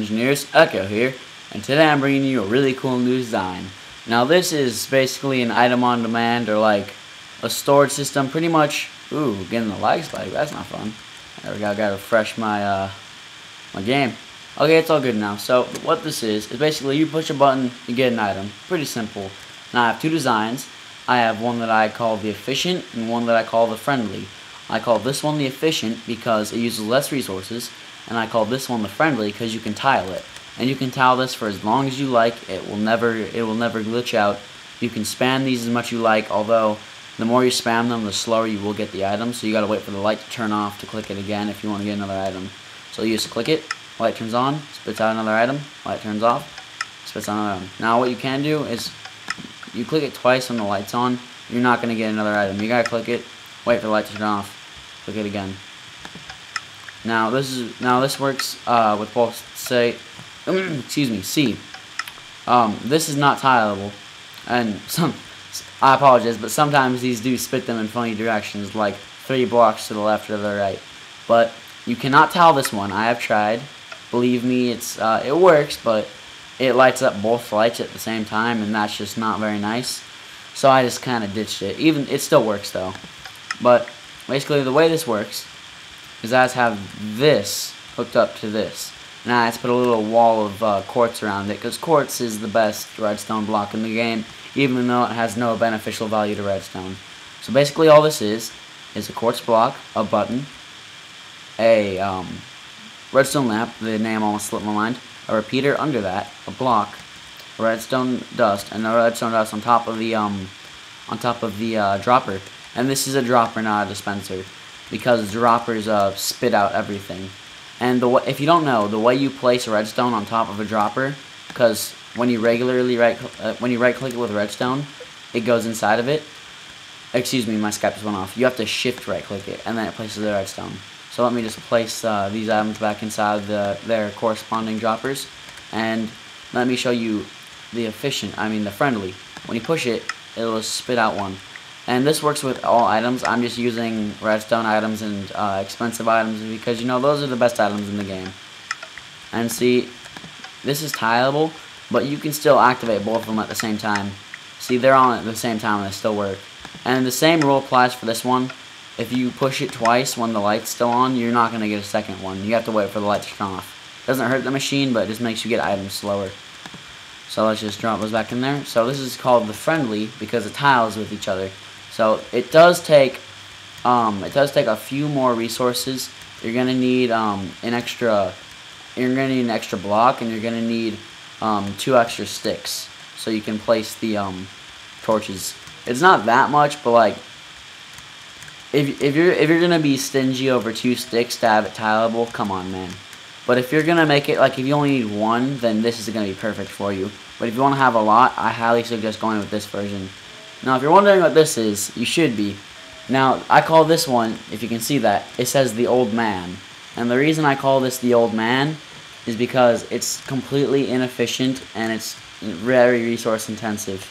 Engineers, Echo here, and today I'm bringing you a really cool new design. Now this is basically an item on demand, or like a storage system, pretty much. Ooh, getting the lag spike, that's not fun. There we go, gotta refresh my my game. Okay, it's all good now. So what this is basically you push a button, you get an item. Pretty simple. Now I have two designs. I have one that I call the efficient and one that I call the friendly. I call this one the efficient because it uses less resources, and I call this one the friendly because you can tile it. And you can tile this for as long as you like. It will never glitch out. You can spam these as much as you like, although the more you spam them, the slower you will get the item. So you gotta wait for the light to turn off to click it again if you want to get another item. So you just click it, light turns on, spits out another item, light turns off, spits out another item. Now what you can do is you click it twice when the light's on, you're not gonna get another item. You gotta click it, wait for the light to turn off, click it again. Now this works with both, say, excuse me, C. This is not tileable, and I apologize, but sometimes these do spit them in funny directions, like 3 blocks to the left or the right. But you cannot tile this one. I have tried. Believe me, it works, but it lights up both lights at the same time, and that's just not very nice. So I just kind of ditched it. Even it still works though. But basically, the way this works is I just have this hooked up to this. Now I just put a little wall of quartz around it, because quartz is the best redstone block in the game, even though it has no beneficial value to redstone. So basically all this is a quartz block, a button, a redstone lamp, the name almost slipped my mind, a repeater under that, a block, redstone dust, and the redstone dust on top of the dropper. And this is a dropper, not a dispenser, because droppers spit out everything. And if you don't know, the way you place a redstone on top of a dropper, because when you regularly right click it with redstone, it goes inside of it. Excuse me, my Skype just went off. You have to shift right click it, and then it places the redstone. So let me just place these items back inside their corresponding droppers, and let me show you the friendly. When you push it, it'll spit out one. And this works with all items. I'm just using redstone items and expensive items because, you know, those are the best items in the game. And see, this is tileable, but you can still activate both of them at the same time. See, they're on at the same time and they still work. And the same rule applies for this one. If you push it twice when the light's still on, you're not going to get a second one. You have to wait for the light to turn off. Doesn't hurt the machine, but it just makes you get items slower. So let's just drop those back in there. So this is called the friendly because it tiles with each other. So it does take a few more resources. You're gonna need an extra block, and you're gonna need 2 extra sticks so you can place the torches. It's not that much, but like if you're gonna be stingy over 2 sticks to have it tileable, come on, man. But if you're gonna make it, like, if you only need 1, then this is gonna be perfect for you. But if you want to have a lot, I highly suggest going with this version. Now, if you're wondering what this is, you should be. Now, I call this one, if you can see that, it says the old man. And the reason I call this the old man is because it's completely inefficient and it's very resource intensive.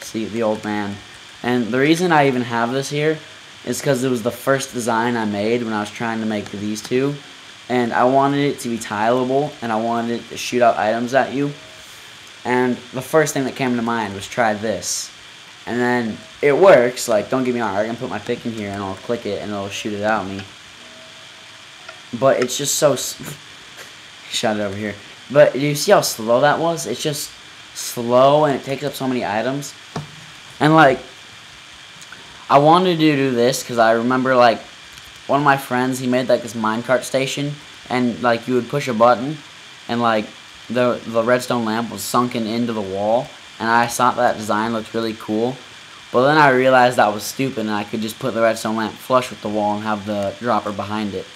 See, the old man. And the reason I even have this here is because it was the first design I made when I was trying to make these two. And I wanted it to be tileable, and I wanted it to shoot out items at you. And the first thing that came to mind was try this. And then it works, like, don't get me wrong, I can put my pick in here and I'll click it and it'll shoot it out at me. But it's just so shut it over here. But you see how slow that was? It's just slow and it takes up so many items. And like, I wanted to do this because I remember, like, one of my friends, he made like this minecart station, and like you would push a button and like the redstone lamp was sunken into the wall. And I thought that design looked really cool. But then I realized that was stupid, and I could just put the redstone lamp flush with the wall and have the dropper behind it.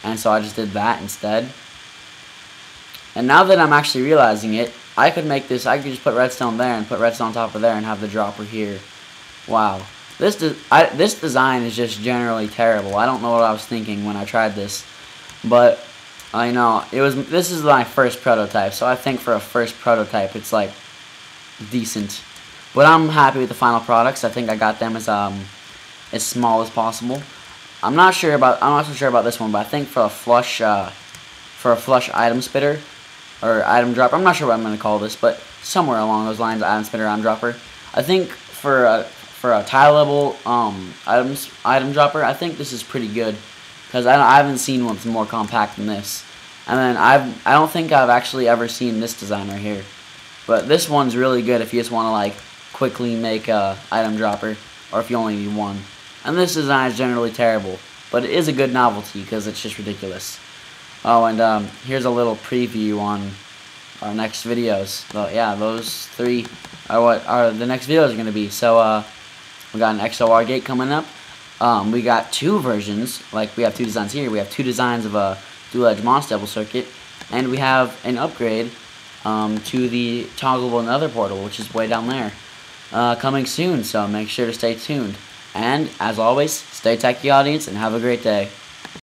And so I just did that instead. And now that I'm actually realizing it, I could just put redstone there and put redstone on top of there and have the dropper here. Wow. This design is just generally terrible. I don't know what I was thinking when I tried this. But I know this is my first prototype, so I think for a first prototype it's like decent. But I'm happy with the final products. I think I got them as small as possible. I'm not so sure about this one, but I think for a flush item spitter, or item dropper. I'm not sure what I'm going to call this, but somewhere along those lines, item spinner, item dropper. I think for a tile level item dropper, I think this is pretty good because I haven't seen one that's more compact than this. And then I don't think I've actually ever seen this design right here, but this one's really good if you just want to like quickly make a item dropper, or if you only need one. And this design is generally terrible, but it is a good novelty because it's just ridiculous. Oh, and here's a little preview on our next videos. So yeah, those three are what the next videos are going to be. So we got an XOR gate coming up. We got two versions, like we have two designs here. We have two designs of a dual-edge monostable circuit, and we have an upgrade to the toggleable nether portal, which is way down there, coming soon. So make sure to stay tuned. And as always, stay techy, audience, and have a great day.